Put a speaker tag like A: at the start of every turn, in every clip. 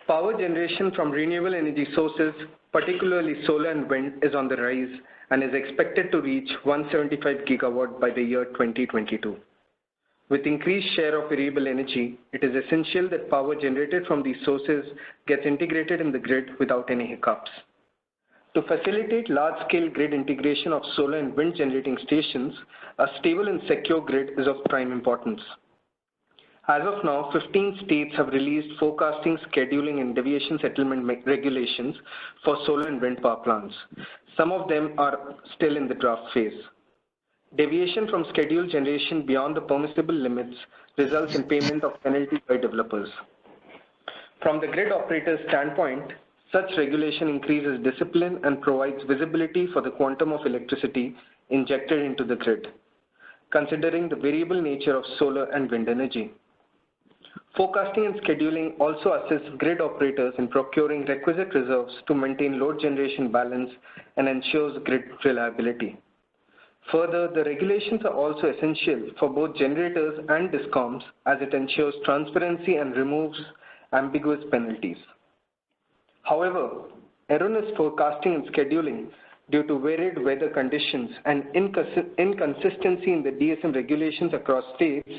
A: Power generation from renewable energy sources, particularly solar and wind, is on the rise and is expected to reach 175 gigawatt by the year 2022. With increased share of variable energy, it is essential that power generated from these sources gets integrated in the grid without any hiccups. To facilitate large-scale grid integration of solar and wind generating stations, a stable and secure grid is of prime importance. As of now, 15 states have released forecasting, scheduling, and deviation settlement regulations for solar and wind power plants. Some of them are still in the draft phase. Deviation from scheduled generation beyond the permissible limits results in payment of penalty by developers. From the grid operator's standpoint, such regulation increases discipline and provides visibility for the quantum of electricity injected into the grid, considering the variable nature of solar and wind energy. Forecasting and scheduling also assists grid operators in procuring requisite reserves to maintain load generation balance and ensures grid reliability. Further, the regulations are also essential for both generators and DISCOMs as it ensures transparency and removes ambiguous penalties. However, erroneous forecasting and scheduling due to varied weather conditions and inconsistency in the DSM regulations across states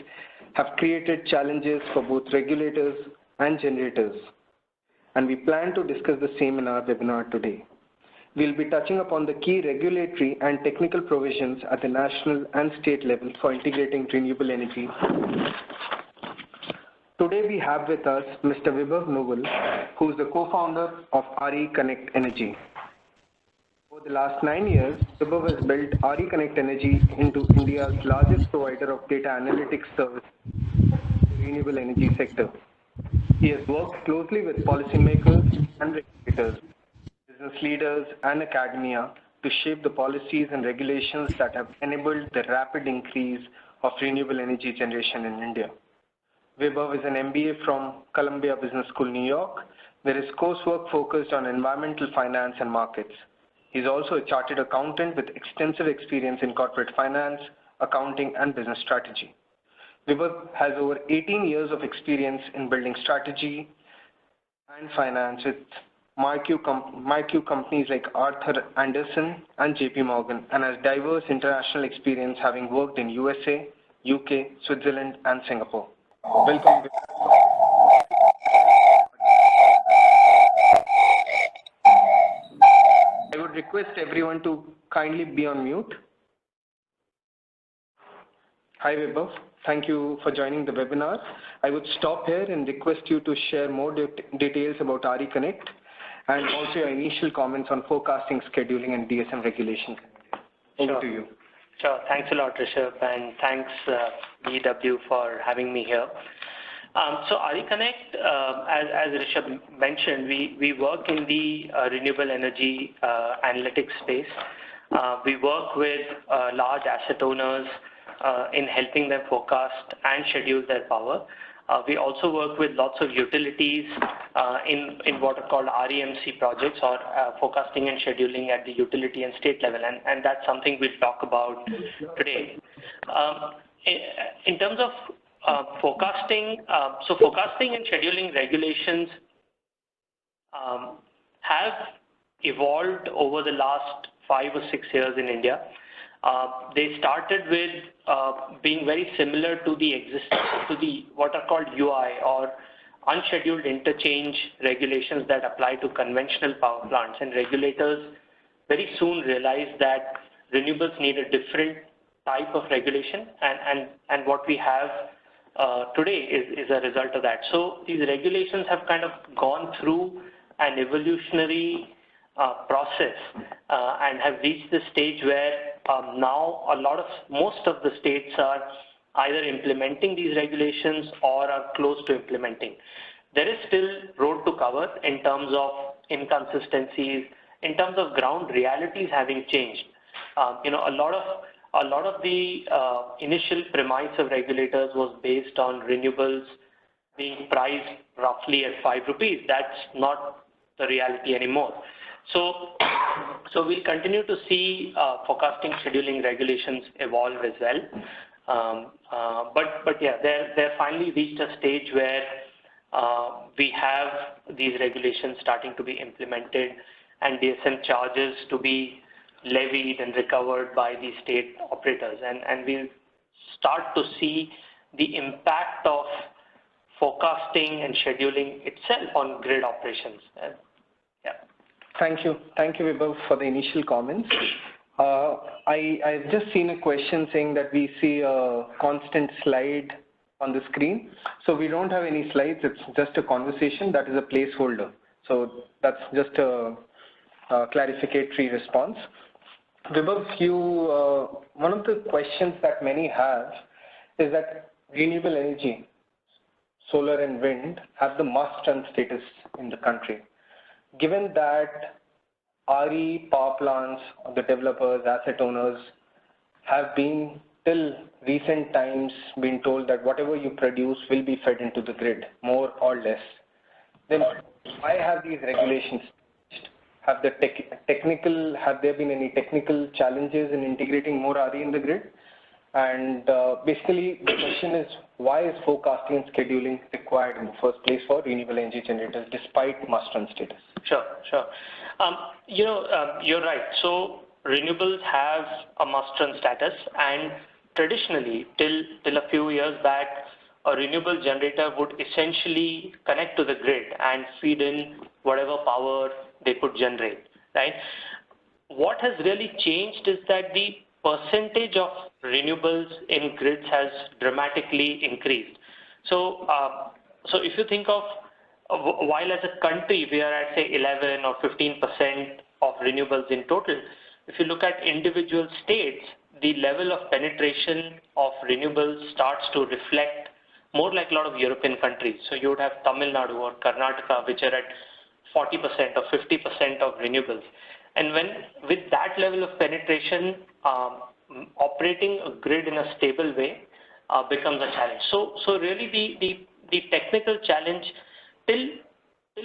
A: have created challenges for both regulators and generators, and we plan to discuss the same in our webinar today. We'll be touching upon the key regulatory and technical provisions at the national and state level for integrating renewable energy. Today we have with us Mr. Vibhav Nuwal, who is the co-founder of REConnect Energy. Over the last 9 years, Vibhav has built REConnect Energy into India's largest provider of data analytics service in the renewable energy sector. He has worked closely with policymakers and regulators, business leaders, and academia to shape the policies and regulations that have enabled the rapid increase of renewable energy generation in India. Vibhav is an MBA from Columbia Business School, New York, where his coursework focused on environmental finance and markets. He is also a chartered accountant with extensive experience in corporate finance, accounting, and business strategy. Vibhav has over 18 years of experience in building strategy and finance with marquee companies like Arthur Andersen and JP Morgan, and has diverse international experience having worked in USA, UK, Switzerland, and Singapore. Welcome. I would request everyone to kindly be on mute. Hi Vibhav, thank you for joining the webinar. I would stop here and request you to share more details about REConnect and also your initial comments on forecasting, scheduling, and DSM regulations. Over to you.
B: Sure. Thanks a lot, Rishabh, and thanks EW for having me here. So REConnect, as Rishabh mentioned, we work in the renewable energy analytics space. We work with large asset owners in helping them forecast and schedule their power. We also work with lots of utilities in what are called REMC projects, or forecasting and scheduling at the utility and state level, and that's something we'll talk about today. In terms of forecasting, so forecasting and scheduling regulations have evolved over the last 5 or 6 years in India. They started with being very similar to the what are called UI, or unscheduled interchange regulations that apply to conventional power plants, and regulators very soon realized that renewables need a different type of regulation, and what we have today is a result of that. So these regulations have kind of gone through an evolutionary process and have reached the stage where now most of the states are either implementing these regulations or are close to implementing. There is still road to cover in terms of inconsistencies, in terms of ground realities having changed. A lot of the initial premise of regulators was based on renewables being priced roughly at 5 rupees. That's not the reality anymore. So we'll continue to see forecasting scheduling regulations evolve as well. But yeah, they're finally reached a stage where we have these regulations starting to be implemented and DSM charges to be levied and recovered by the state operators. And we'll start to see the impact of forecasting and scheduling itself on grid operations. Yeah.
A: Thank you. Thank you, Vibhav, for the initial comments. I've just seen a question saying that we see a constant slide on the screen. So we don't have any slides. It's just a conversation. That is a placeholder. So that's just a clarificatory response. Vibhav, one of the questions that many have is that renewable energy, solar and wind, have the must-run status in the country. Given that RE power plants, the developers, asset owners have been till recent times been told that whatever you produce will be fed into the grid, more or less, then why have these regulations? Have there been any technical challenges in integrating more RE in the grid? And basically, the question is, why is forecasting and scheduling required in the first place for renewable energy generators despite must-run status?
B: Sure. You're right. So renewables have a must-run status, and traditionally, till a few years back, a renewable generator would essentially connect to the grid and feed in whatever power they could generate, right? What has really changed is that the percentage of renewables in grids has dramatically increased. So if you think of, while as a country we are at say 11 or 15% of renewables in total, if you look at individual states, the level of penetration of renewables starts to reflect more like a lot of European countries. So you would have Tamil Nadu or Karnataka, which are at 40% or 50% of renewables. And with that level of penetration, operating a grid in a stable way becomes a challenge. So really the technical challenge till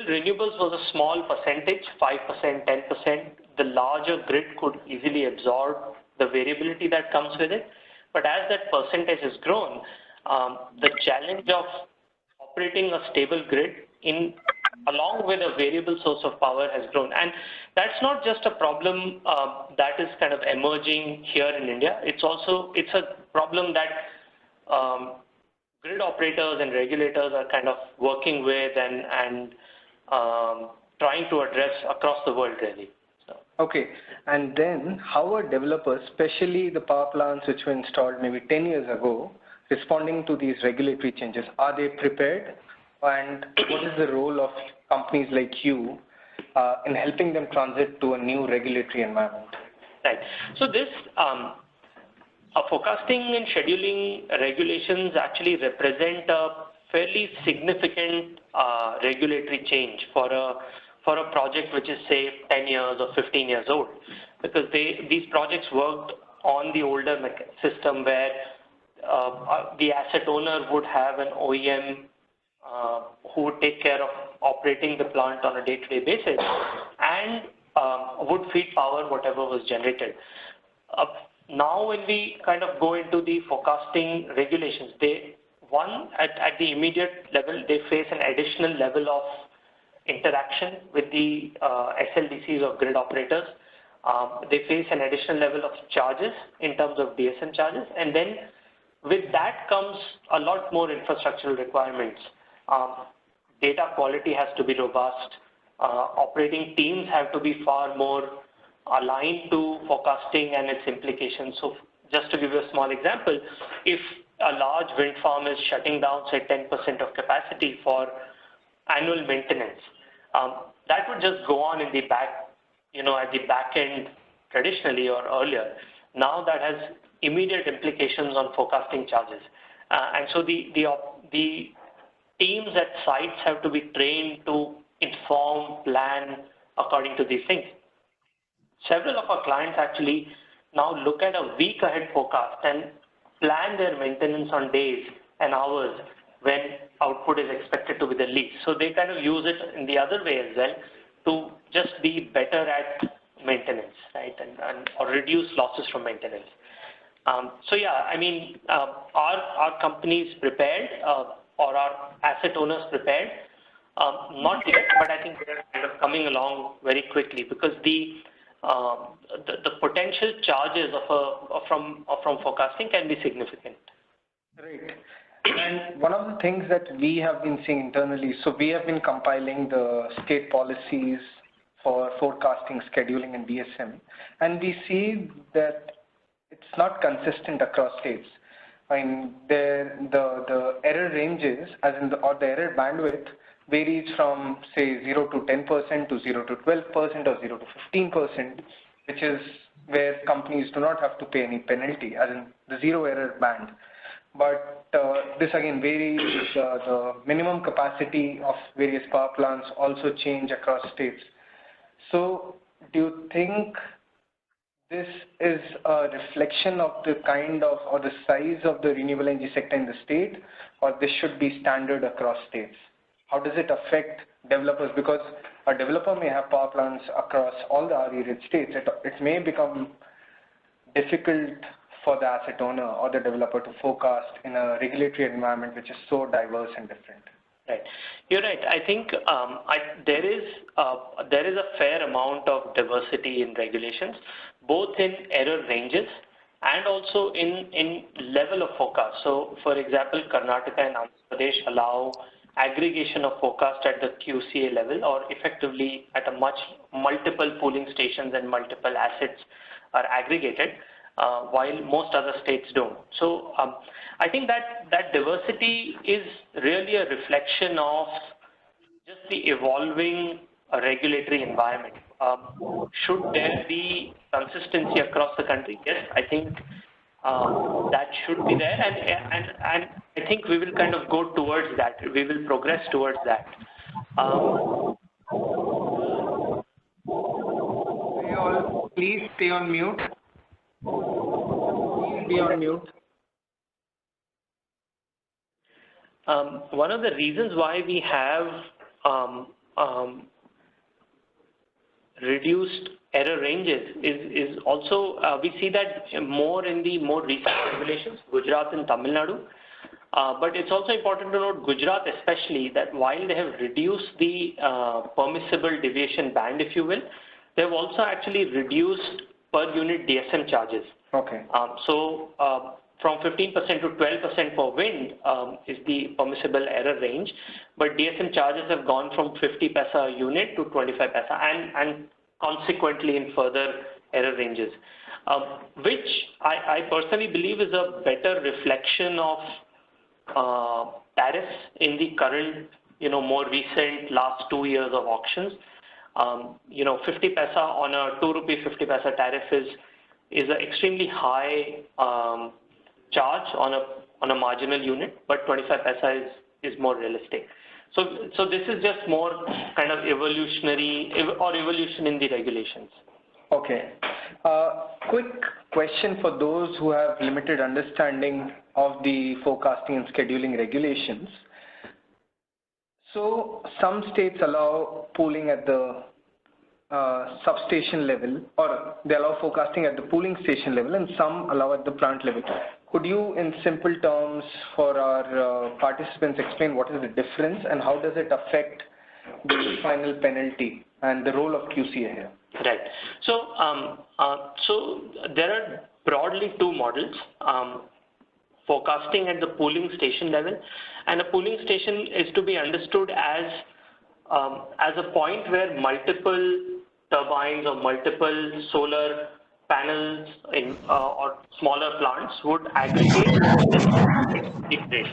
B: renewables was a small percentage, 5%, 10%, the larger grid could easily absorb the variability that comes with it. But as that percentage has grown, the challenge of operating a stable grid along with a variable source of power has grown. And that's not just a problem that is kind of emerging here in India. It's a problem that grid operators and regulators are kind of working with and trying to address across the world, really. So.
A: Okay. And then how are developers, especially the power plants which were installed maybe 10 years ago, responding to these regulatory changes? Are they prepared? And what is the role of companies like you in helping them transit to a new regulatory environment?
B: Right. So this forecasting and scheduling regulations actually represent a fairly significant regulatory change for a project which is say 10 years or 15 years old, because these projects worked on the older system where the asset owner would have an OEM who would take care of operating the plant on a day-to-day basis and would feed power whatever was generated. Now when we kind of go into the forecasting regulations, at the immediate level, they face an additional level of interaction with the SLDCs or grid operators. They face an additional level of charges in terms of DSM charges, and then with that comes a lot more infrastructural requirements. Data quality has to be robust. Operating teams have to be far more aligned to forecasting and its implications. So just to give you a small example, if a large wind farm is shutting down, say 10% of capacity for annual maintenance, that would just go on in the back, at the back end traditionally or earlier. Now that has immediate implications on forecasting charges. And so the teams at sites have to be trained to inform, plan according to these things. Several of our clients actually now look at a week ahead forecast and plan their maintenance on days and hours when output is expected to be the least. So they kind of use it in the other way as well to just be better at maintenance, right, or reduce losses from maintenance. So yeah, I mean, our company is prepared. or are asset owners prepared? Not yet, but I think they're kind of coming along very quickly because the potential charges from forecasting can be significant.
A: Right. And one of the things that we have been seeing internally, so we have been compiling the state policies for forecasting, scheduling, and DSM, and we see that it's not consistent across states. I mean, the error ranges, or the error bandwidth varies from say 0 to 10% to 0 to 12% or 0 to 15%, which is where companies do not have to pay any penalty, as in the zero error band. But this again varies. The minimum capacity of various power plants also change across states. So do you think this is a reflection of the kind of or the size of the renewable energy sector in the state, or this should be standard across states? How does it affect developers? Because a developer may have power plants across all the RE-rich states. It may become difficult for the asset owner or the developer to forecast in a regulatory environment which is so diverse and different.
B: Right, you're right. I think there is a fair amount of diversity in regulations, both in error ranges and also in level of forecast. So, for example, Karnataka and Andhra Pradesh allow aggregation of forecast at the QCA level, or effectively at a multiple pooling stations and multiple assets are aggregated, while most other states don't. So I think that diversity is really a reflection of just the evolving regulatory environment. Should there be consistency across the country? Yes, I think that should be there, and I think we will kind of go towards that. We will progress towards that.
A: Please stay on mute. Please be on mute.
B: One of the reasons why we have reduced error ranges is also we see that more in the more recent regulations, Gujarat and Tamil Nadu. But it's also important to note Gujarat especially, that while they have reduced the permissible deviation band, if you will, they have also actually reduced per unit DSM charges.
A: Okay.
B: From 15% to 12% for wind is the permissible error range, but DSM charges have gone from 50 paisa a unit to 25 paisa, and consequently in further error ranges, which I personally believe is a better reflection of tariffs in the current, more recent last 2 years of auctions. 50 paisa on a 2 rupee 50 paisa tariff is an extremely high charge on a marginal unit, but 25 paisa is more realistic. So this is just more kind of evolution in the regulations.
A: Okay. Quick question for those who have limited understanding of the forecasting and scheduling regulations. So some states allow pooling at the substation level, or they allow forecasting at the pooling station level, and some allow at the plant level. Could you, in simple terms, for our participants, explain what is the difference and how does it affect the final penalty and the role of QCA here?
B: Right. So there are broadly two models. Forecasting at the pooling station level, and a pooling station is to be understood as a point where multiple turbines or multiple solar panels or smaller plants would aggregate the grid.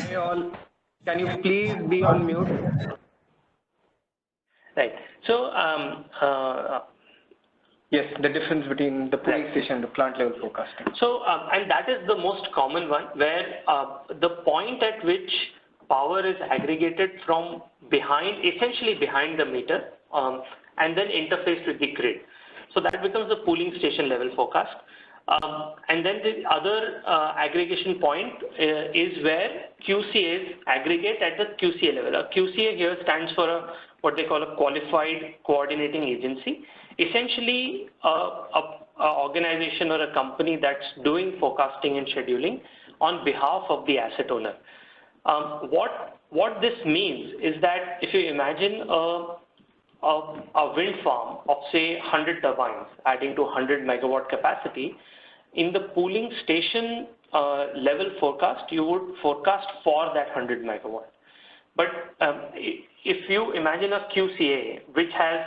A: Hey all, can you please be on mute?
B: Right. So
A: yes, the difference between the pooling station and the plant level forecasting.
B: So, and that is the most common one, where the point at which power is aggregated from essentially behind the meter, and then interfaced with the grid. So that becomes the pooling station level forecast. And then the other aggregation point is where QCAs aggregate at the QCA level. A QCA here stands for what they call a qualified coordinating agency. Essentially, a organization or a company that's doing forecasting and scheduling on behalf of the asset owner. What this means is that if you imagine a wind farm of say 100 turbines adding to 100 megawatt capacity, in the pooling station level forecast, you would forecast for that 100 megawatt. But if you imagine a QCA which has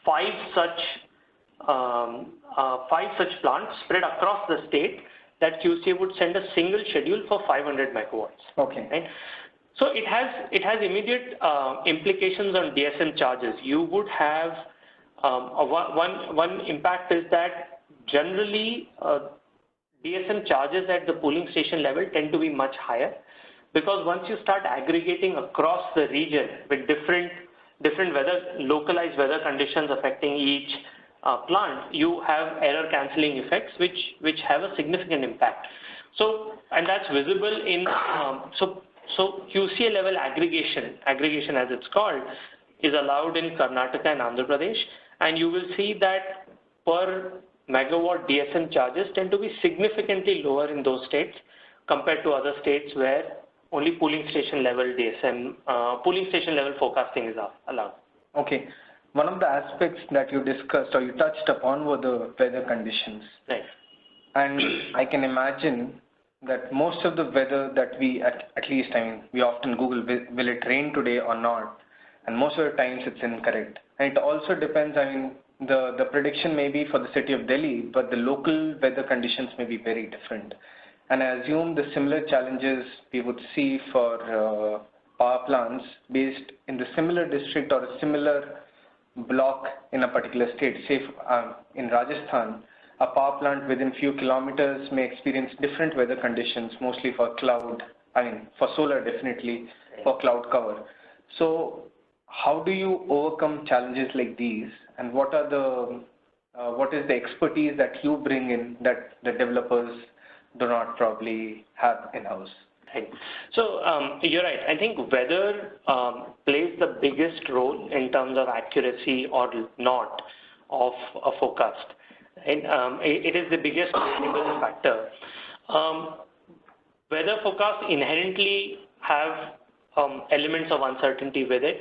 B: five such plants spread across the state, that QCA would send a single schedule for 500 megawatts.
A: Okay.
B: Right? So it has immediate implications on DSM charges. You would have one impact is that generally DSM charges at the pooling station level tend to be much higher, because once you start aggregating across the region with different localized weather conditions affecting each plant, you have error cancelling effects which have a significant impact. So, and that's visible in so QCA level aggregation as it's called, is allowed in Karnataka and Andhra Pradesh, and you will see that per megawatt DSM charges tend to be significantly lower in those states compared to other states where only pooling station level forecasting is allowed.
A: Okay. One of the aspects that you discussed or you touched upon were the weather conditions.
B: Right.
A: And I can imagine that most of the weather that we, at least, I mean, we often Google, will it rain today or not? And most of the times it's incorrect. And it also depends, I mean, the prediction may be for the city of Delhi, but the local weather conditions may be very different. And I assume the similar challenges we would see for power plants based in the similar district or a similar block in a particular state. Say in Rajasthan, a power plant within few kilometers may experience different weather conditions, mostly for cloud, I mean for solar definitely, for cloud cover. So how do you overcome challenges like these, and what is the expertise that you bring in that the developers do not probably have in-house?
B: Right. So you're right. I think weather plays the biggest role in terms of accuracy or not of a forecast. And it is the biggest variable factor. Weather forecasts inherently have elements of uncertainty with it.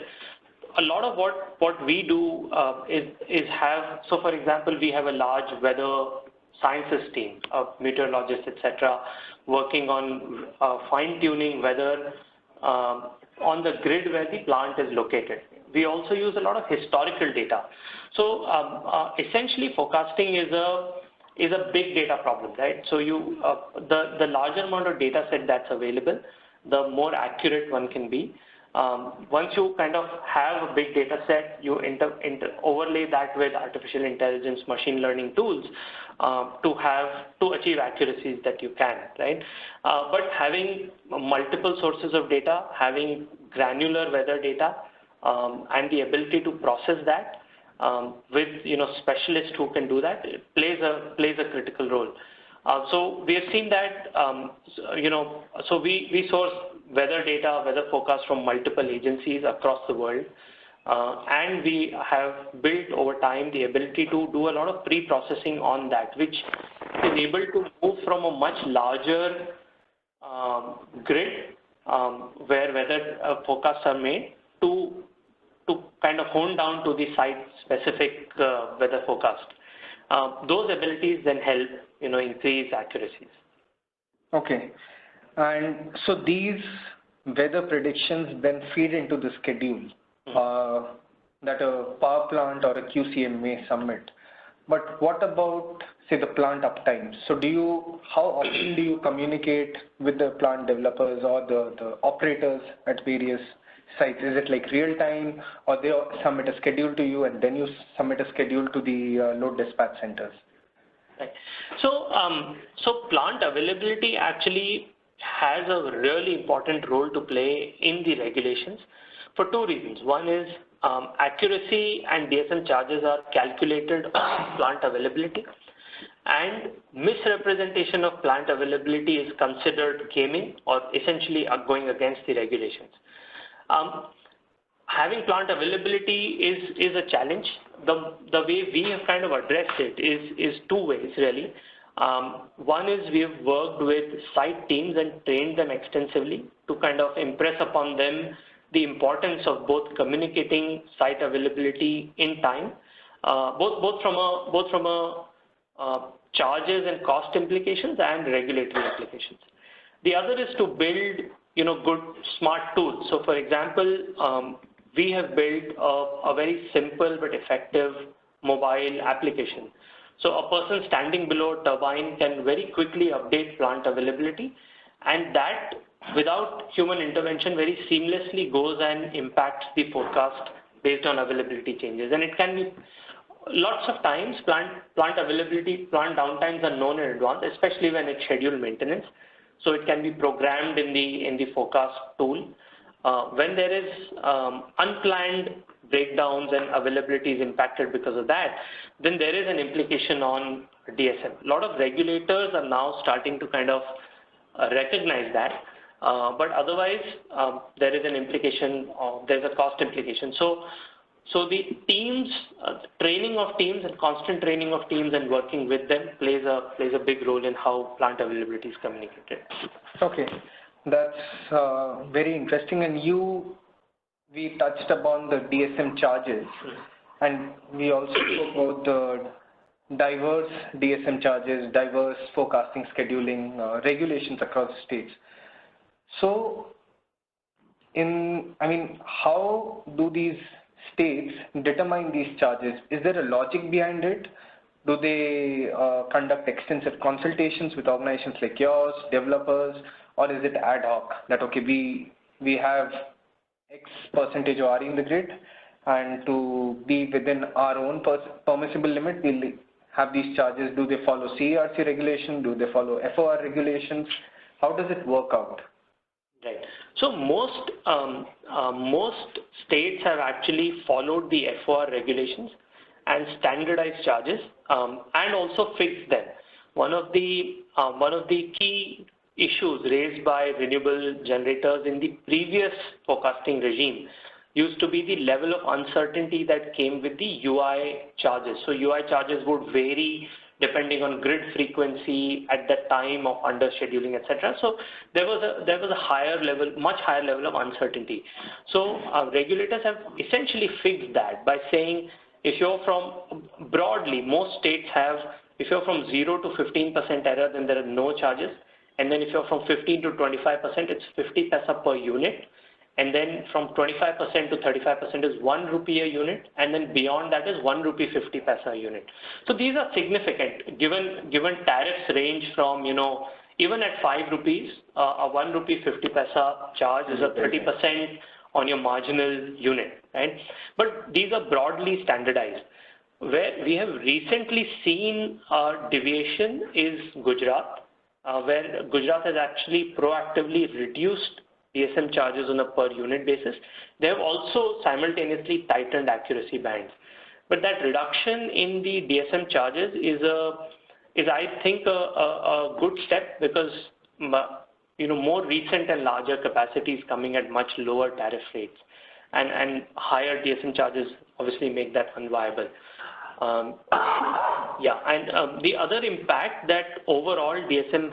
B: A lot of what we do is have, so for example, we have a large weather sciences team of meteorologists, etc., working on fine-tuning weather on the grid where the plant is located. We also use a lot of historical data. So essentially, forecasting is a big data problem, right? So you the larger amount of data set that's available, the more accurate one can be. Once you kind of have a big data set, you overlay that with artificial intelligence, machine learning tools to achieve accuracies that you can, right? But having multiple sources of data, having granular weather data, and the ability to process that with specialists who can do that, it plays a critical role. So we have seen that so we source weather data, weather forecasts from multiple agencies across the world, and we have built over time the ability to do a lot of pre-processing on that, which is able to move from a much larger grid where weather forecasts are made to kind of hone down to the site-specific weather forecast. Those abilities then help increase accuracies.
A: Okay. And so these weather predictions then feed into the schedule that a power plant or a QCM may submit. But what about, say, the plant uptime? So how often do you communicate with the plant developers or the operators at various sites? Is it like real time, or they submit a schedule to you and then you submit a schedule to the load dispatch centers?
B: Right. So plant availability actually has a really important role to play in the regulations for two reasons. One is accuracy and DSM charges are calculated on plant availability, and misrepresentation of plant availability is considered gaming or essentially going against the regulations. having plant availability is a challenge. The way we have kind of addressed it is two ways really. One is we have worked with site teams and trained them extensively to kind of impress upon them the importance of both communicating site availability in time, both from a charges and cost implications and regulatory implications. The other is to build good smart tools. So for example, we have built a very simple but effective mobile application. So a person standing below a turbine can very quickly update plant availability, and that without human intervention very seamlessly goes and impacts the forecast based on availability changes. And it can be lots of times plant availability, plant downtimes are known in advance, especially when it's scheduled maintenance. So it can be programmed in the forecast tool. When there is unplanned breakdowns and availability is impacted because of that, then there is an implication on DSM. A lot of regulators are now starting to kind of recognize that, but otherwise there is an implication, there's a cost implication. So the teams, training of teams and constant training of teams and working with them plays a big role in how plant availability is communicated.
A: Okay, that's very interesting. And we touched upon the DSM charges, and we also spoke about the diverse DSM charges, diverse forecasting, scheduling regulations across states. So, how do these states determine these charges? Is there a logic behind it? Do they conduct extensive consultations with organizations like yours, developers, or is it ad hoc that, okay, we have X percentage of RE in the grid, and to be within our own permissible limit, we'll have these charges? Do they follow CERC regulation? Do they follow FOR regulations? How does it work out?
B: Right. So most states have actually followed the FOR regulations and standardized charges, and also fixed them. One of the key issues raised by renewable generators in the previous forecasting regime used to be the level of uncertainty that came with the UI charges. So UI charges would vary depending on grid frequency at the time of under scheduling, etc. So there was a higher level, much higher level of uncertainty. So regulators have essentially fixed that by saying, if you're from, broadly, most states have, if you're from 0 to 15% error, then there are no charges. And then if you're from 15 to 25%, it's 50 paisa per unit. And then from 25% to 35% is 1 rupee a unit. And then beyond that is 1 rupee 50 paisa a unit. So these are significant, given tariffs range from, even at 5 rupees, a 1 rupee 50 paisa charge is a 30% on your marginal unit, right? But these are broadly standardized. Where we have recently seen a deviation is Gujarat, where Gujarat has actually proactively reduced DSM charges on a per unit basis. They have also simultaneously tightened accuracy bands. But that reduction in the DSM charges is I think a good step, because more recent and larger capacities coming at much lower tariff rates, and higher DSM charges obviously make that unviable. The other impact that overall DSM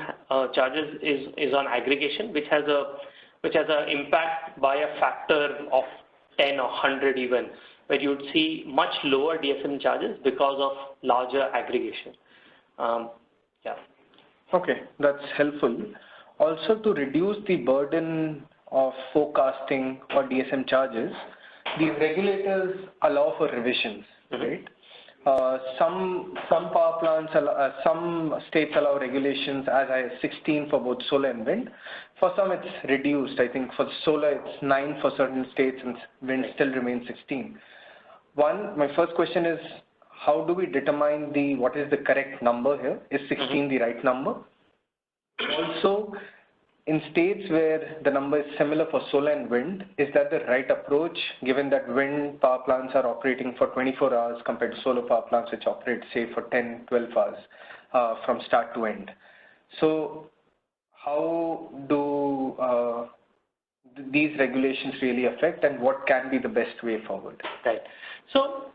B: charges is on aggregation, which has an impact by a factor of 10 or 100 even, where you would see much lower DSM charges because of larger aggregation.
A: Okay, that's helpful. Also, to reduce the burden of forecasting or DSM charges, these regulators allow for revisions, right? Some power plants, some states allow regulations as high as 16 for both solar and wind. For some, it's reduced. I think for solar, it's 9 for certain states, and wind still remains 16. My first question is, how do we determine what is the correct number here? Is 16 the right number? Also, in states where the number is similar for solar and wind, is that the right approach, given that wind power plants are operating for 24 hours compared to solar power plants which operate, say, for 10, 12 hours from start to end? So how do these regulations really affect, and what can be the best way forward?
B: Right. So,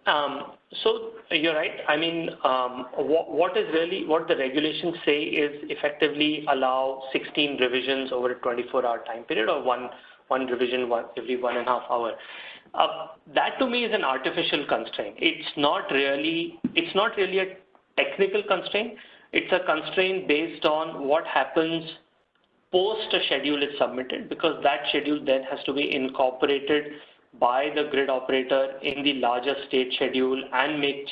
B: so you're right. I mean, what the regulations say is effectively allow 16 revisions over a 24-hour time period, or one revision every 1.5 hours. That to me is an artificial constraint. It's not really a technical constraint. It's a constraint based on what happens post a schedule is submitted, because that schedule then has to be incorporated by the grid operator in the larger state schedule and make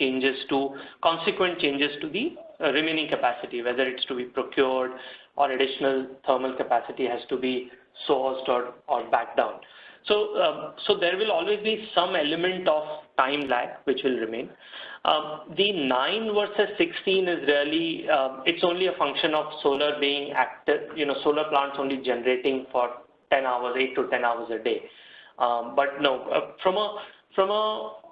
B: consequent changes to the remaining capacity, whether it's to be procured or additional thermal capacity has to be sourced or backed down. So, so there will always be some element of time lag which will remain. The 9 versus 16 is really, it's only a function of solar being active, solar plants only generating for 10 hours, 8 to 10 hours a day. But no, from a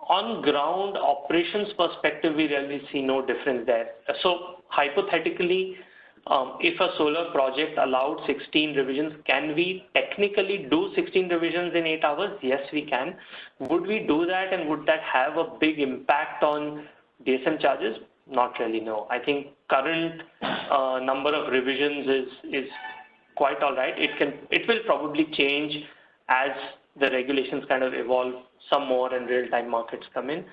B: on-ground operations perspective, we really see no difference there. So hypothetically, if a solar project allowed 16 revisions, can we technically do 16 revisions in 8 hours? Yes, we can. Would we do that, and would that have a big impact on DSM charges? Not really, no. I think current number of revisions is quite all right. It will probably change as the regulations kind of evolve some more and real-time markets come in.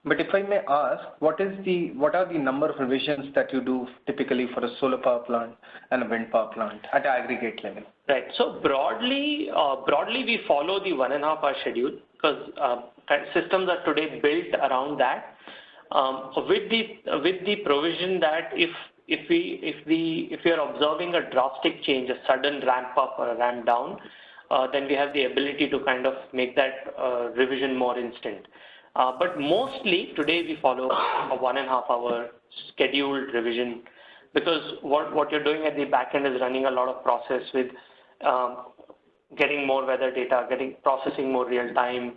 A: But if I may ask, what are the number of revisions that you do typically for a solar power plant and a wind power plant at aggregate level?
B: Right. So broadly we follow the 1.5 hour schedule, because systems are today built around that, with the provision that if we are observing a drastic change, a sudden ramp up or a ramp down, then we have the ability to kind of make that revision more instant. But mostly today we follow a 1.5 hour scheduled revision, because what you're doing at the back end is running a lot of process with getting more weather data, processing more real time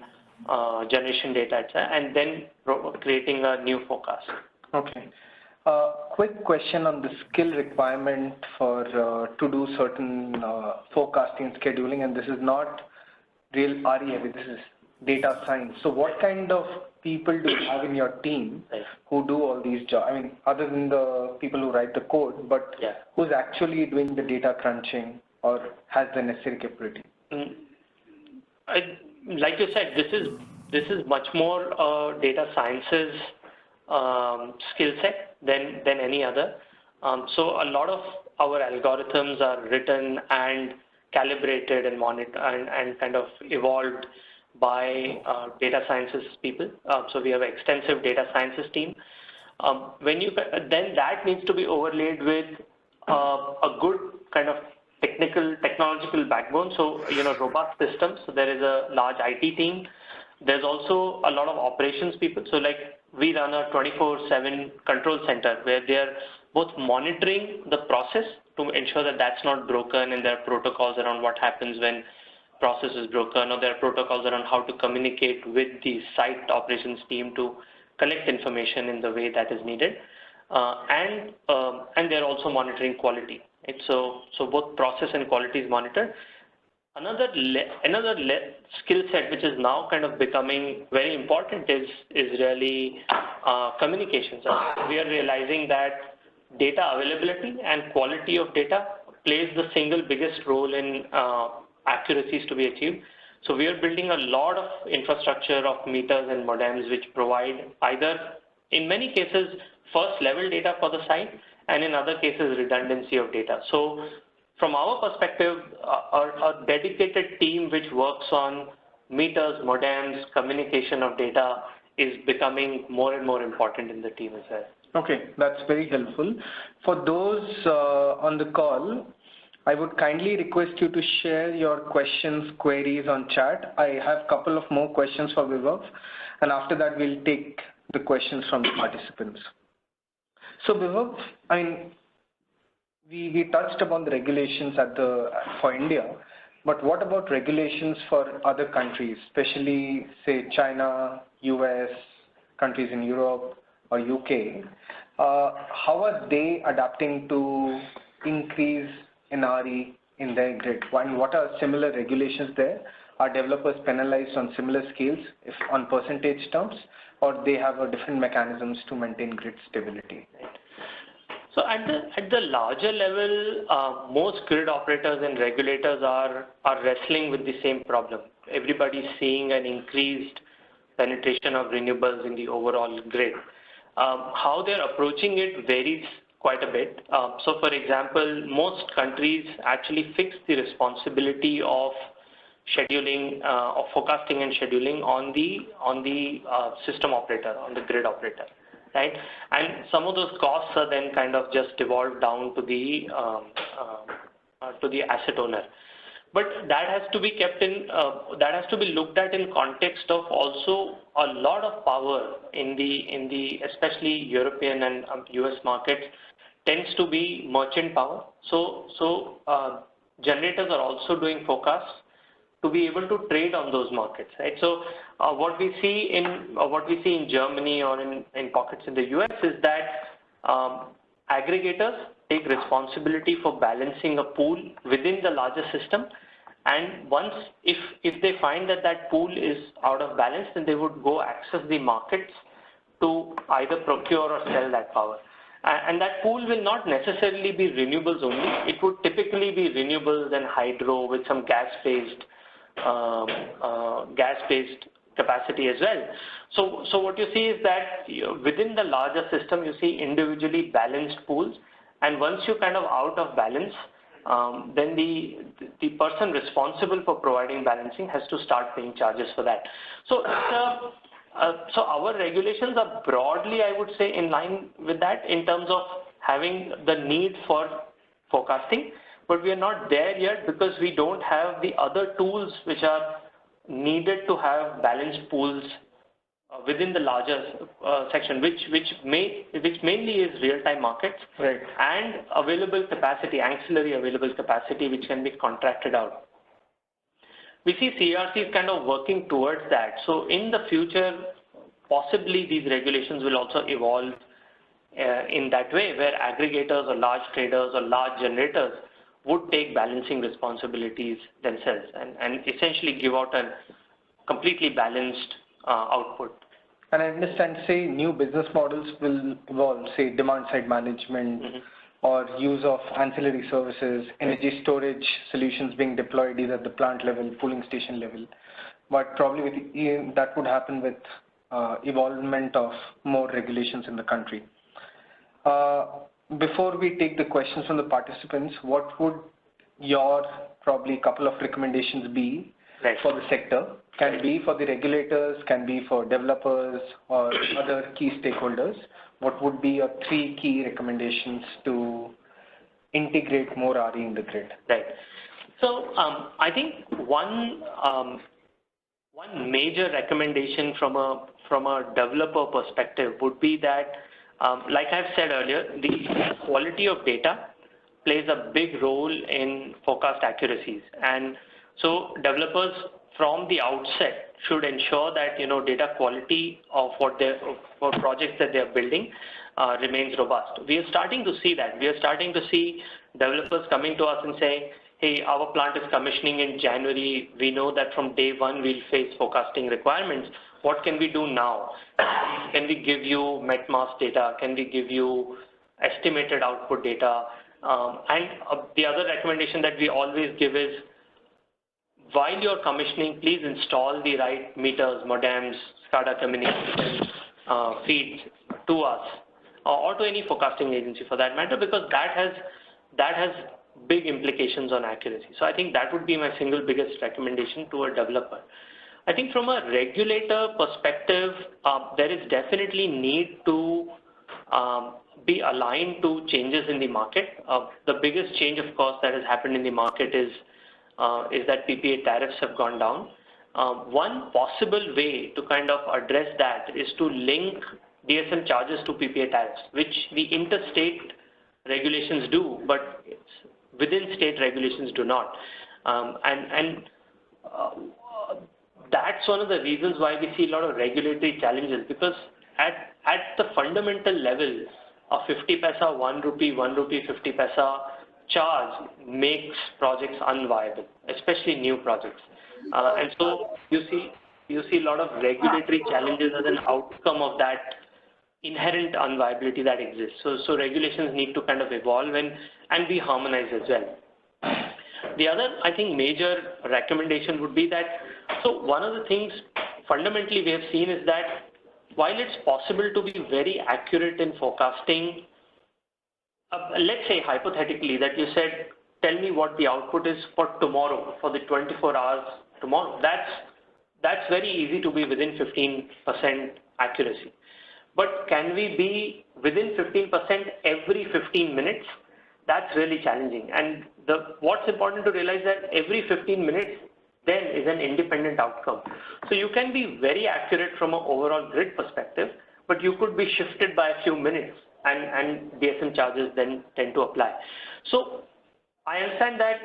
B: generation data, etc., and then creating a new forecast.
A: Okay. Quick question on the skill requirement for to do certain forecasting and scheduling, and this is not real RE, this is data science. So what kind of people do you have in your team who do all these jobs? I mean, other than the people who write the code, but who's actually doing the data crunching or has the necessary capability?
B: Like you said, this is much more data sciences skill set than any other. So a lot of our algorithms are written and calibrated and monitored and kind of evolved by data sciences people. So we have an extensive data sciences team. Then that needs to be overlaid with a good kind of technological backbone. So robust systems. So there is a large IT team. There's also a lot of operations people. So like we run a 24/7 control center where they are both monitoring the process to ensure that that's not broken, and there are protocols around what happens when process is broken, or there are protocols around how to communicate with the site operations team to collect information in the way that is needed, and they're also monitoring quality. Right? So both process and quality is monitored. Another skill set which is now kind of becoming very important is really communications. We are realizing that data availability and quality of data plays the single biggest role in accuracies to be achieved. So we are building a lot of infrastructure of meters and modems which provide either, in many cases, first level data for the site, and in other cases redundancy of data. So from our perspective, a dedicated team which works on meters, modems, communication of data is becoming more and more important in the team as well.
A: Okay, that's very helpful. For those on the call, I would kindly request you to share your questions, queries on chat. I have a couple of more questions for Vibhav, and after that we'll take the questions from the participants. So Vibhav, I mean, we touched upon the regulations for India, but what about regulations for other countries, especially say China, US, countries in Europe or UK? How are they adapting to increase in RE in their grid? And what are similar regulations there? Are developers penalized on similar scales, if on percentage terms, or they have a different mechanisms to maintain grid stability?
B: So at the larger level, most grid operators and regulators are wrestling with the same problem. Everybody's seeing an increased penetration of renewables in the overall grid. How they're approaching it varies quite a bit. So for example, most countries actually fix the responsibility of scheduling, of forecasting and scheduling on the system operator, on the grid operator. Right, and some of those costs are then kind of just devolved down to the asset owner. But that has to be kept in, that has to be looked at in context of also a lot of power in the especially European and US markets tends to be merchant power. So generators are also doing forecasts to be able to trade on those markets, right? So what we see in Germany or in pockets in the US is that aggregators take responsibility for balancing a pool within the larger system, and once if they find that pool is out of balance, then they would go access the markets to either procure or sell that power. And that pool will not necessarily be renewables only. It would typically be renewables and hydro with some gas-based capacity as well. So what you see is that within the larger system, you see individually balanced pools, and once you're kind of out of balance, then the person responsible for providing balancing has to start paying charges for that. So so our regulations are broadly, I would say, in line with that in terms of having the need for forecasting. But we are not there yet because we don't have the other tools which are needed to have balanced pools within the larger section, which mainly is real-time markets,
A: right,
B: and available capacity, ancillary available capacity, which can be contracted out. We see CERCs kind of working towards that. So in the future, possibly these regulations will also evolve in that way, where aggregators or large traders or large generators would take balancing responsibilities themselves and essentially give out a completely balanced output.
A: And I understand, say, new business models will evolve, say, demand-side management, or use of ancillary services, energy storage solutions being deployed either at the plant level, pooling station level. But probably that would happen with evolvement of more regulations in the country. Before we take the questions from the participants, what would your probably couple of recommendations be for the sector? Can be for the regulators, can be for developers or other key stakeholders. What would be your 3 key recommendations to integrate more RE in the grid?
B: Right. So I think one major recommendation from a developer perspective would be that, like I've said earlier, the quality of data plays a big role in forecast accuracies, and so developers from the outset should ensure that data quality of for projects that they are building remains robust. We are starting to see that. We are starting to see developers coming to us and saying, hey, our plant is commissioning in January. We know that from day one we'll face forecasting requirements. What can we do now? Can we give you met mass data? Can we give you estimated output data? And the other recommendation that we always give is, while you're commissioning, please install the right meters, modems, SCADA communication feeds to us or to any forecasting agency for that matter, because that has big implications on accuracy. So I think that would be my single biggest recommendation to a developer. I think from a regulator perspective, there is definitely need to be aligned to changes in the market. The biggest change, of course, that has happened in the market is that PPA tariffs have gone down. One possible way to kind of address that is to link DSM charges to PPA tariffs, which the interstate regulations do, but within state regulations do not. That's one of the reasons why we see a lot of regulatory challenges, because at the fundamental level of 50 paisa, 1 rupee, 1 rupee 50 paisa charge makes projects unviable, especially new projects. And so you see a lot of regulatory challenges as an outcome of that inherent unviability that exists. So regulations need to kind of evolve and be harmonized as well. The other, I think, major recommendation would be that, so one of the things fundamentally we have seen is that while it's possible to be very accurate in forecasting, let's say hypothetically that you said, tell me what the output is for tomorrow, for the 24 hours tomorrow. That's very easy to be within 15% accuracy. But can we be within 15% every 15 minutes? That's really challenging. And what's important to realize that every 15 minutes then is an independent outcome. So you can be very accurate from an overall grid perspective, but you could be shifted by a few minutes and DSM charges then tend to apply. So I understand that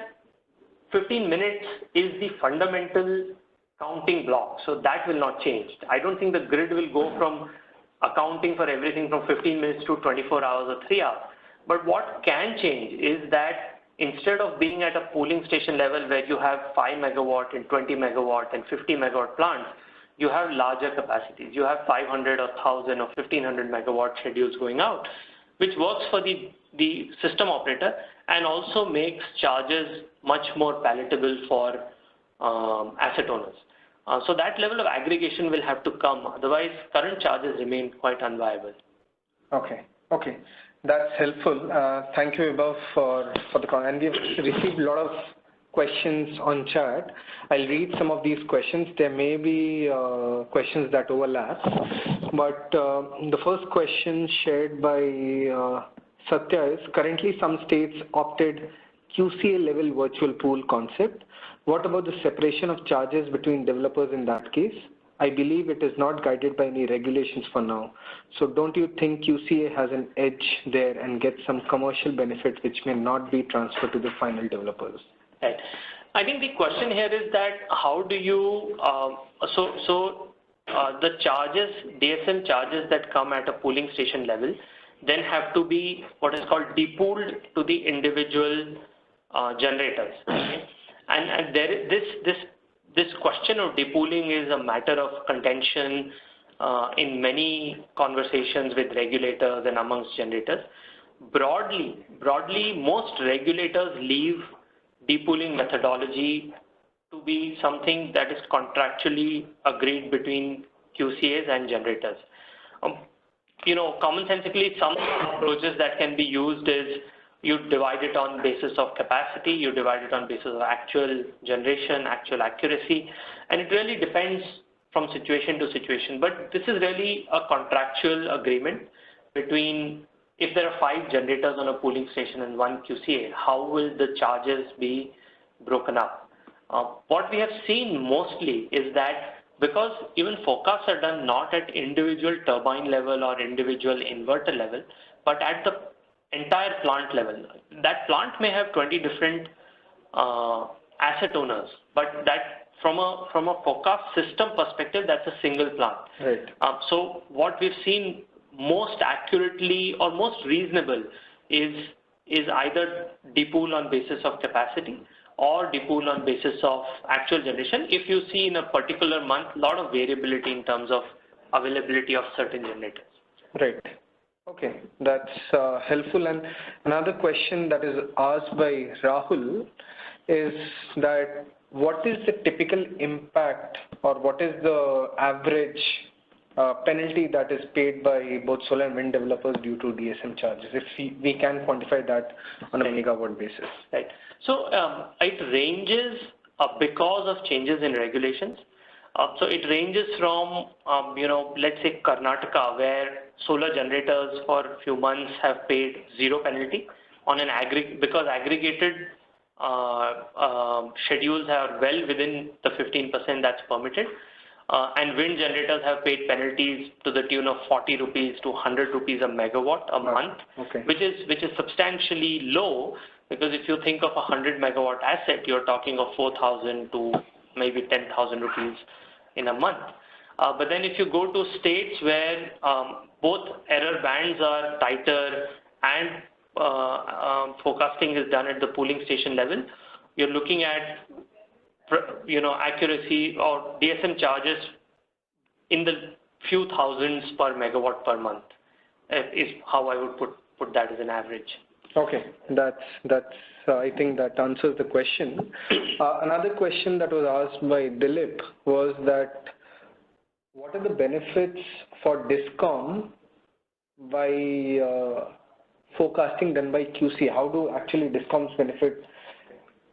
B: 15 minutes is the fundamental counting block. So that will not change. I don't think the grid will go from accounting for everything from 15 minutes to 24 hours or 3 hours. But what can change is that instead of being at a pooling station level where you have 5 megawatt and 20 megawatt and 50 megawatt plants, you have larger capacities. You have 500 or 1,000 or 1,500 megawatt schedules going out, which works for the system operator and also makes charges much more palatable for asset owners. So that level of aggregation will have to come. Otherwise, current charges remain quite unviable.
A: Okay. That's helpful. Thank you, Vibhav, for the call. And we've received a lot of questions on chat. I'll read some of these questions. There may be questions that overlap. But the first question shared by Satya is, currently some states opted QCA level virtual pool concept. What about the separation of charges between developers in that case? I believe it is not guided by any regulations for now. So don't you think QCA has an edge there and gets some commercial benefit which may not be transferred to the final developers?
B: Right. I think the question here is that how do you, the charges, DSM charges that come at a pooling station level then have to be what is called depooled to the individual generators. Okay? And there, this question of depooling is a matter of contention in many conversations with regulators and amongst generators. Broadly, most regulators leave depooling methodology to be something that is contractually agreed between QCAs and generators. Commonsensically, some approaches that can be used is you divide it on basis of capacity, you divide it on basis of actual generation, actual accuracy, and it really depends from situation to situation. But this is really a contractual agreement between, if there are 5 generators on a pooling station and 1 QCA, how will the charges be broken up? What we have seen mostly is that because even forecasts are done not at individual turbine level or individual inverter level, but at the entire plant level. That plant may have 20 different asset owners, but that from a forecast system perspective, that's a single plant.
A: Right.
B: So what we've seen most accurately or most reasonable is either depool on basis of capacity or depool on basis of actual generation. If you see in a particular month, a lot of variability in terms of availability of certain generators.
A: Right. Okay, that's helpful. And another question that is asked by Rahul is that what is the typical impact or what is the average penalty that is paid by both solar and wind developers due to DSM charges, if we can quantify that on a megawatt basis?
B: Right. So it ranges because of changes in regulations. So it ranges from, let's say Karnataka, where solar generators for a few months have paid 0 penalty on an because aggregated schedules are well within the 15% that's permitted. And wind generators have paid penalties to the tune of 40 rupees to 100 rupees a megawatt a month,
A: okay,
B: which is substantially low, because if you think of a 100 megawatt asset, you're talking of 4,000 to maybe 10,000 rupees in a month. But then if you go to states where both error bands are tighter and forecasting is done at the pooling station level, you're looking at accuracy or DSM charges in the few thousands per megawatt per month is how I would put that as an average.
A: Okay, that's I think that answers the question. Another question that was asked by Dilip was that what are the benefits for DISCOM by forecasting done by QCA? How do actually DISCOMs benefit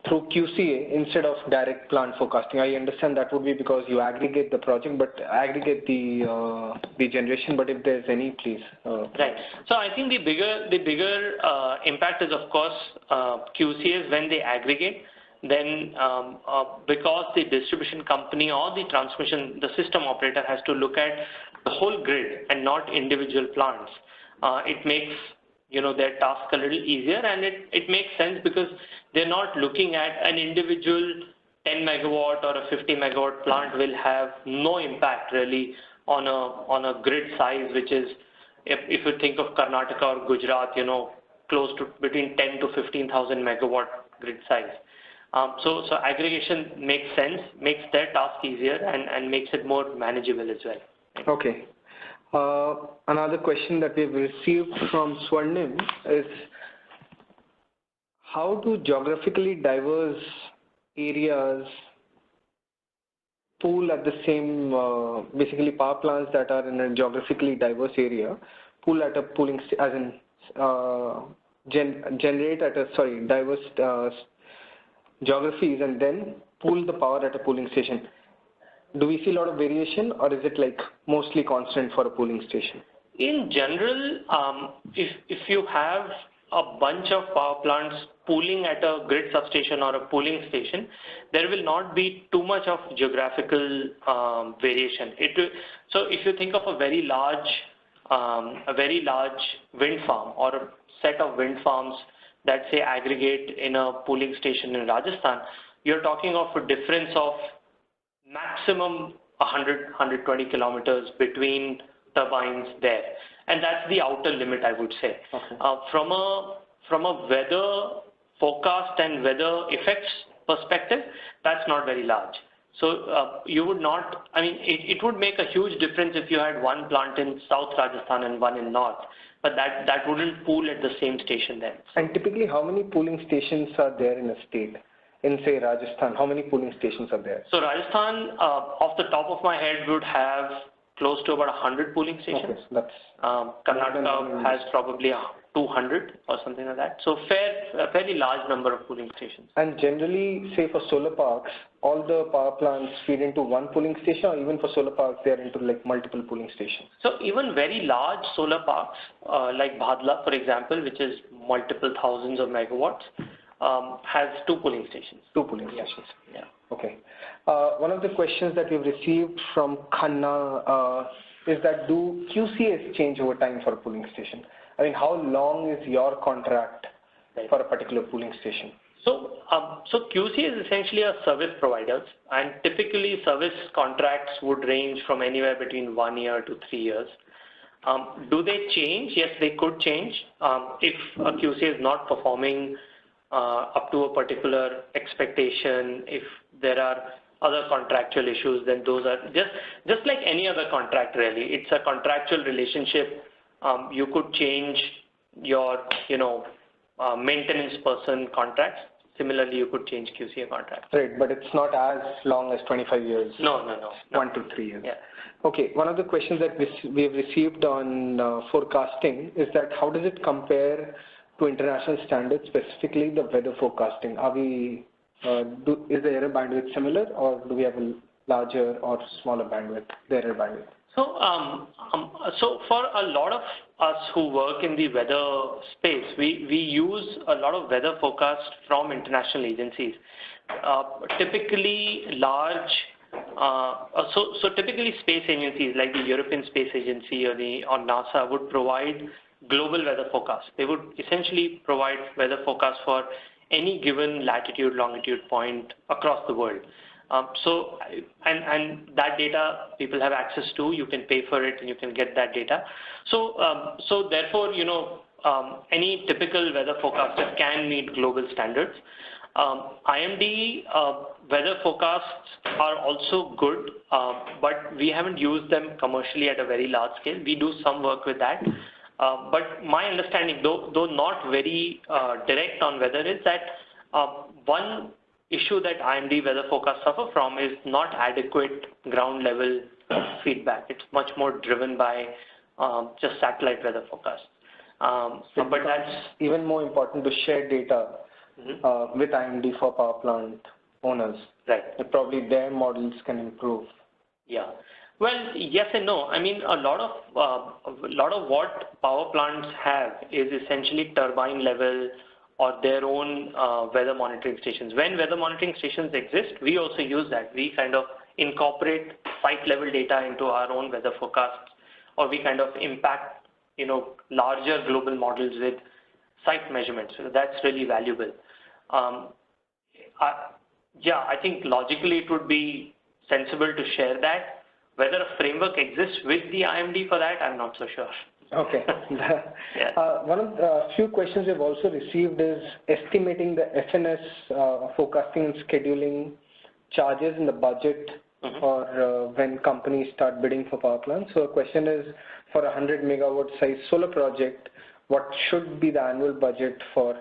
A: through QCA instead of direct plant forecasting? I understand that would be because you aggregate the project, but aggregate the generation. But if there's any, please.
B: Right. So I think the bigger impact is of course QCAs when they aggregate. Then because the distribution company or the system operator has to look at the whole grid and not individual plants, it makes their task a little easier, and it makes sense because they're not looking at an individual 10 megawatt or a 50 megawatt plant will have no impact really on a grid size, which is, if you think of Karnataka or Gujarat, close to between 10 to 15,000 megawatt grid size. So aggregation makes sense, makes their task easier, and makes it more manageable as well.
A: Okay. Another question that we've received from Swarnim is, how do geographically diverse areas pool at the same, basically power plants that are in a geographically diverse area, pool at a pooling, as in generate at a, diverse geographies and then pool the power at a pooling station? Do we see a lot of variation, or is it like mostly constant for a pooling station?
B: In general, if you have a bunch of power plants pooling at a grid substation or a pooling station, there will not be too much of geographical variation. So if you think of a very large wind farm or a set of wind farms that say aggregate in a pooling station in Rajasthan, you're talking of a difference of maximum 100-120 kilometers between turbines there, and that's the outer limit, I would say.
A: Okay.
B: From a weather forecast and weather effects perspective, that's not very large. So you would not, it would make a huge difference if you had one plant in South Rajasthan and one in North, but that wouldn't pool at the same station then.
A: And typically, how many pooling stations are there in a state? In say Rajasthan, how many pooling stations are there?
B: So Rajasthan, off the top of my head, would have close to about 100 pooling stations.
A: Okay, so that's
B: Karnataka has probably 200 or something like that. So a fairly large number of pooling stations.
A: And generally, say for solar parks, all the power plants feed into one pooling station, or even for solar parks, they are into like multiple pooling stations?
B: So even very large solar parks, like Bhadla, for example, which is multiple thousands of megawatts, has two pooling stations.
A: Two pooling stations.
B: Yeah.
A: Okay. One of the questions that we've received from Khanna is that do QCAs change over time for a pooling station? How long is your contract for a particular pooling station?
B: So QC is essentially a service provider, and typically service contracts would range from anywhere between 1 year to 3 years. Do they change? Yes, they could change. If a QC is not performing up to a particular expectation, if there are other contractual issues, then those are just like any other contract really. It's a contractual relationship. You could change your maintenance person contracts. Similarly, you could change QCA contracts.
A: Right, but it's not as long as 25 years.
B: No.
A: 1 to 3 years.
B: Yeah.
A: Okay, one of the questions that we have received on forecasting is that how does it compare to international standards, specifically the weather forecasting? Are we, is the error bandwidth similar, or do we have a larger or smaller bandwidth, the error bandwidth?
B: So for a lot of us who work in the weather space, we use a lot of weather forecasts from international agencies. Typically large, so typically space agencies like the European Space Agency or NASA would provide global weather forecasts. They would essentially provide weather forecasts for any given latitude, longitude point across the world. And that data people have access to. You can pay for it and you can get that data. So therefore, any typical weather forecaster can meet global standards. IMD weather forecasts are also good, but we haven't used them commercially at a very large scale. We do some work with that. But my understanding, though not very direct on weather, is that one issue that IMD weather forecasts suffer from is not adequate ground level feedback. It's much more driven by just satellite weather forecasts. But that's
A: even more important to share data with IMD for power plant owners.
B: Right.
A: And probably their models can improve.
B: Yeah. Well, yes and no. I mean, a lot of what power plants have is essentially turbine level or their own weather monitoring stations. When weather monitoring stations exist, we also use that. We kind of incorporate site level data into our own weather forecasts, or we kind of impact, larger global models with site measurements. So that's really valuable. I think logically it would be sensible to share that. Whether a framework exists with the IMD for that, I'm not so sure.
A: Okay.
B: Yeah.
A: One of the few questions we've also received is estimating the FNS forecasting and scheduling charges in the budget or when companies start bidding for power plants. So the question is, for a 100 megawatt size solar project, what should be the annual budget for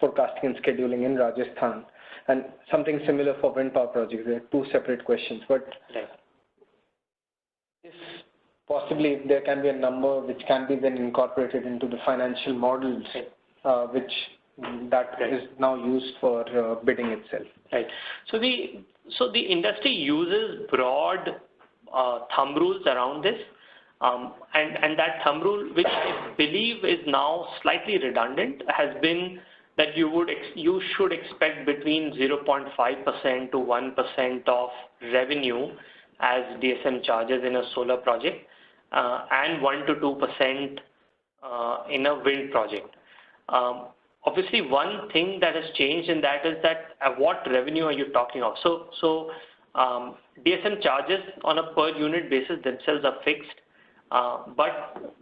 A: forecasting and scheduling in Rajasthan? And something similar for wind power projects. There are two separate questions, but if possibly there can be a number which can be then incorporated into the financial models, which is now used for bidding itself.
B: Right. So the industry uses broad thumb rules around this, and that thumb rule, which I believe is now slightly redundant, has been that you should expect between 0.5% to 1% of revenue as DSM charges in a solar project, and 1 to 2% in a wind project. Obviously, one thing that has changed in that is that what revenue are you talking of? So DSM charges on a per unit basis themselves are fixed, but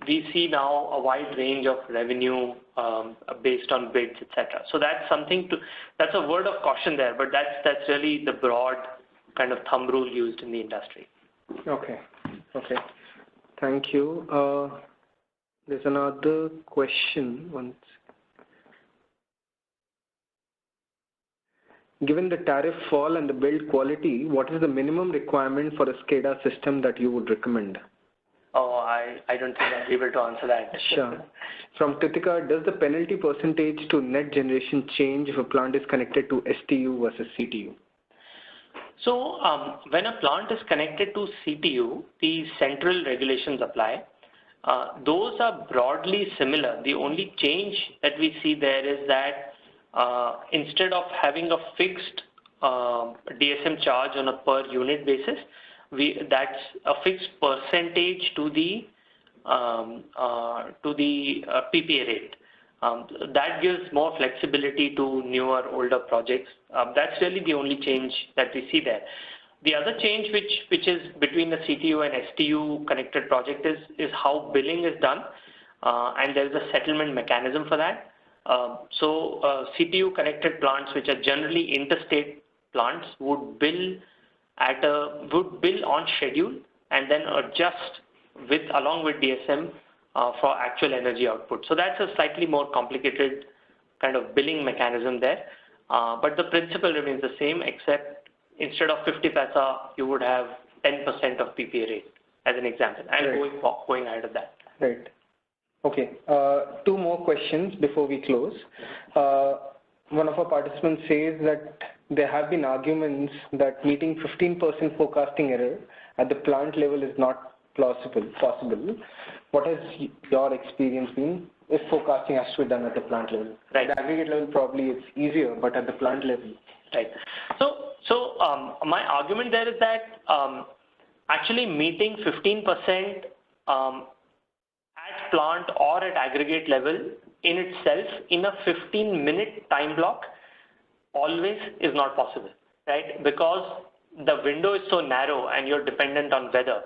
B: we see now a wide range of revenue based on bids, etc. So that's that's a word of caution there, but that's really the broad kind of thumb rule used in the industry.
A: Okay. Thank you. There's another question. Given the tariff fall and the build quality, what is the minimum requirement for a SCADA system that you would recommend?
B: Oh, I don't think I'll be able to answer that.
A: Sure. From Titika, does the penalty percentage to net generation change if a plant is connected to STU versus CTU?
B: So when a plant is connected to CTU, the central regulations apply. Those are broadly similar. The only change that we see there is that instead of having a fixed DSM charge on a per unit basis, that's a fixed percentage to the PPA rate. That gives more flexibility to newer, older projects. That's really the only change that we see there. The other change which is between the CTU and STU connected project is how billing is done, and there is a settlement mechanism for that. So CTU connected plants, which are generally interstate plants, would bill on schedule and then adjust along with DSM for actual energy output. So that's a slightly more complicated kind of billing mechanism there. But the principle remains the same, except instead of 50 paisa, you would have 10% of PPA rate as an example, and going ahead of that.
A: Right. Okay. Two more questions before we close. One of our participants says that there have been arguments that meeting 15% forecasting error at the plant level is not possible. What has your experience been if forecasting has to be done at the plant level?
B: Right.
A: At the aggregate level, probably it's easier, but at the plant level.
B: Right. So my argument there is that actually meeting 15% at plant or at aggregate level in itself in a 15-minute time block always is not possible, right? Because the window is so narrow and you're dependent on weather.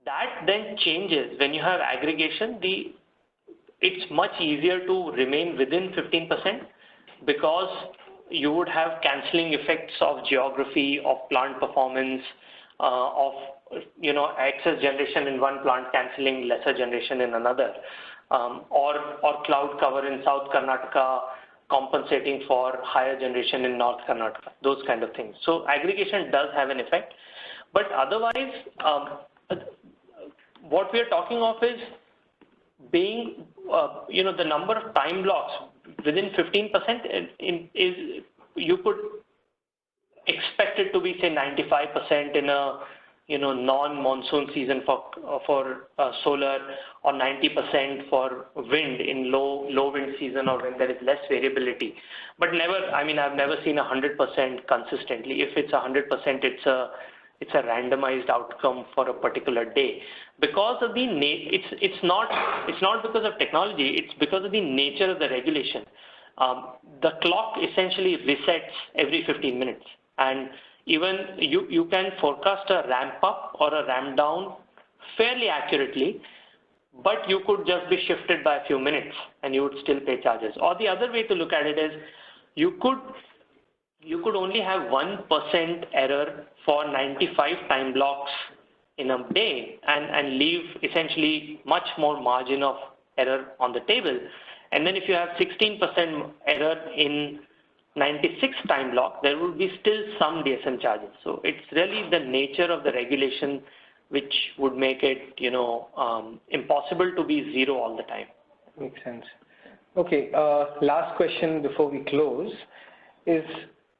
B: That then changes when you have aggregation. it's much easier to remain within 15% because you would have cancelling effects of geography, of plant performance, of excess generation in one plant cancelling lesser generation in another, or cloud cover in South Karnataka compensating for higher generation in North Karnataka, those kind of things. So aggregation does have an effect, but otherwise, what we are talking of is being, the number of time blocks within 15% is you could expect it to be say 95% in a non-monsoon season for solar, or 90% for wind in low wind season, or when there is less variability. But never, I've never seen 100% consistently. If it's 100%, it's a randomized outcome for a particular day. Because of the it's not because of technology. It's because of the nature of the regulation. The clock essentially resets every 15 minutes, and even you can forecast a ramp up or a ramp down fairly accurately, but you could just be shifted by a few minutes and you would still pay charges. Or the other way to look at it is you could only have 1% error for 95 time blocks in a day and leave essentially much more margin of error on the table. And then if you have 16% error in 96 time block, there will be still some DSM charges. So it's really the nature of the regulation which would make it, impossible to be zero all the time.
A: Makes sense. Okay, last question before we close is,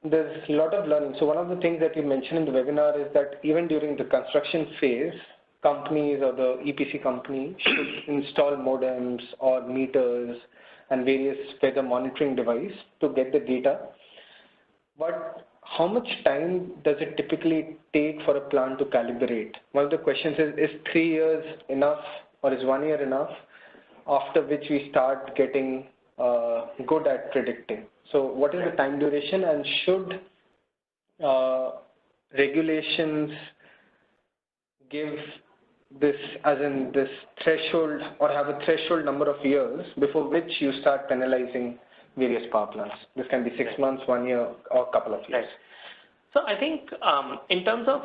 A: there's a lot of learning. So one of the things that you mentioned in the webinar is that even during the construction phase, companies or the EPC company should install modems or meters and various weather monitoring device to get the data. But how much time does it typically take for a plant to calibrate? One of the questions is 3 years enough, or is 1 year enough, after which we start getting good at predicting? So what is the time duration, and should regulations give this as in this threshold, or have a threshold number of years before which you start penalizing various power plants? This can be 6 months, 1 year, or a couple of years.
B: Right. So I think in terms of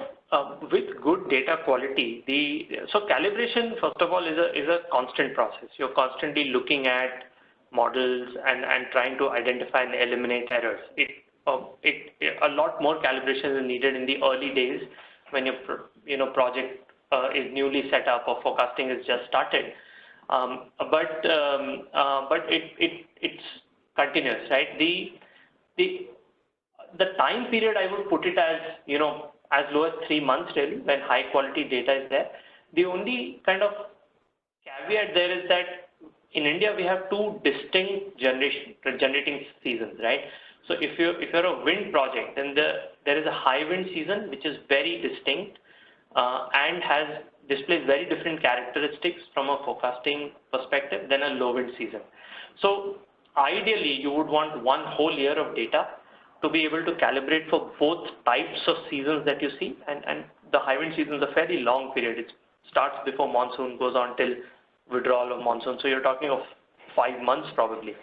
B: with good data quality, so calibration first of all is a constant process. You're constantly looking at models and trying to identify and eliminate errors. A lot more calibration is needed in the early days when your project is newly set up or forecasting is just started, but it's continuous, right? The time period, I would put it as as low as 3 months really, when high quality data is there. The only kind of caveat there is that in India we have two distinct generating seasons, right? So if you're a wind project, then there is a high wind season which is very distinct and displays very different characteristics from a forecasting perspective than a low wind season. So ideally you would want one whole year of data to be able to calibrate for both types of seasons that you see, and the high wind season is a fairly long period. It starts before monsoon, goes on till withdrawal of monsoon, so you're talking of 5 months probably.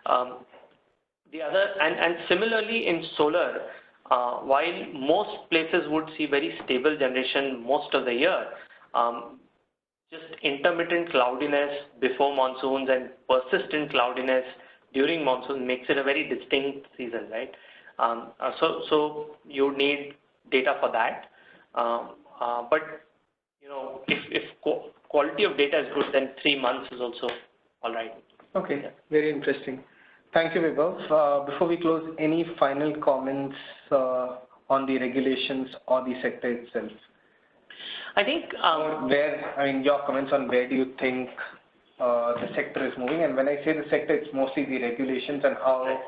B: The other, and similarly in solar, while most places would see very stable generation most of the year, just intermittent cloudiness before monsoons and persistent cloudiness during monsoon makes it a very distinct season, right? So you need data for that. But if quality of data is good, then 3 months is also all right.
A: Okay, yeah. Very interesting. Thank you, Vibhav. Before we close, any final comments on the regulations or the sector itself?
B: I think
A: your comments on where do you think the sector is moving? And when I say the sector, it's mostly the regulations and how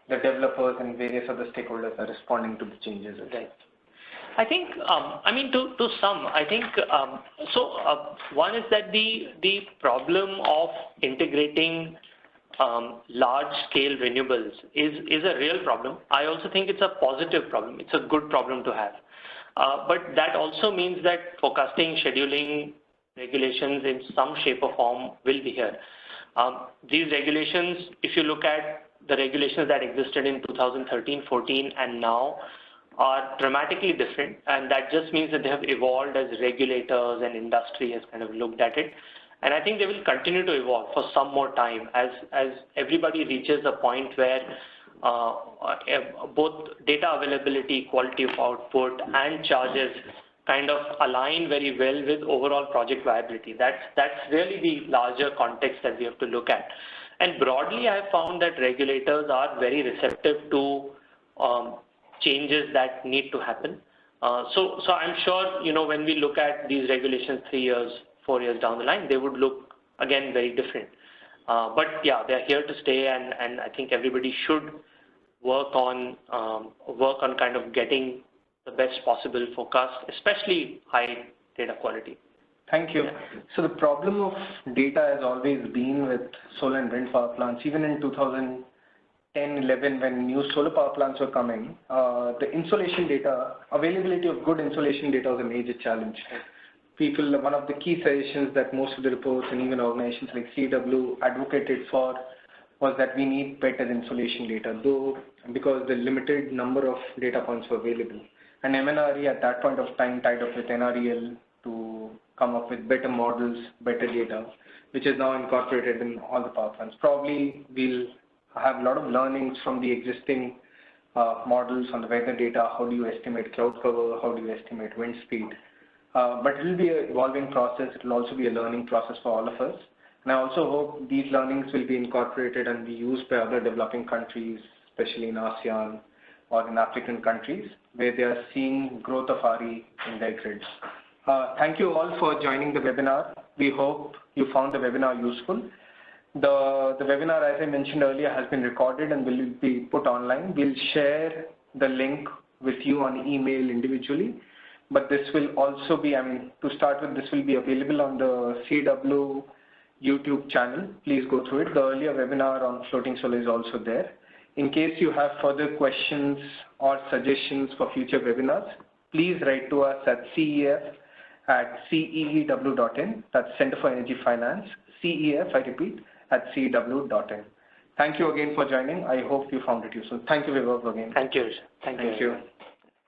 A: the developers and various other stakeholders are responding to the changes.
B: Right. I think, to some, I think, one is that the problem of integrating large-scale renewables is a real problem. I also think it's a positive problem. It's a good problem to have. But that also means that forecasting, scheduling, regulations in some shape or form will be here. These regulations, if you look at the regulations that existed in 2013, 14, and now, are dramatically different, and that just means that they have evolved as regulators and industry has kind of looked at it. And I think they will continue to evolve for some more time as everybody reaches a point where both data availability, quality of output, and charges kind of align very well with overall project viability. That's really the larger context that we have to look at. And broadly, I have found that regulators are very receptive to changes that need to happen. So I'm sure, when we look at these regulations 3 years, 4 years down the line, they would look again very different. But yeah, they're here to stay, and I think everybody should work on kind of getting the best possible forecast, especially high data quality.
A: Thank you. So the problem of data has always been with solar and wind power plants. Even in 2010-11, when new solar power plants were coming, the insolation data, availability of good insolation data was a major challenge. One of the key suggestions that most of the reports and even organizations like CEEW advocated for was that we need better insolation data, though because the limited number of data points were available. And MNRE at that point of time tied up with NREL to come up with better models, better data, which is now incorporated in all the power plants. Probably we'll have a lot of learnings from the existing models on the weather data. How do you estimate cloud cover? How do you estimate wind speed? But it will be an evolving process. It will also be a learning process for all of us. And I also hope these learnings will be incorporated and be used by other developing countries, especially in ASEAN or in African countries, where they are seeing growth of RE in their grids. Thank you all for joining the webinar. We hope you found the webinar useful. The webinar, as I mentioned earlier, has been recorded and will be put online. We'll share the link with you on email individually. But this will also be, to start with, this will be available on the CEEW YouTube channel. Please go through it. The earlier webinar on floating solar is also there. In case you have further questions or suggestions for future webinars, please write to us at CEF@ceew.in. That's Center for Energy Finance. CEF, I repeat, at ceew.in. Thank you again for joining. I hope you found it useful. Thank you, Vibhav, again.
B: Thank you, Rishabh.
A: Thank you.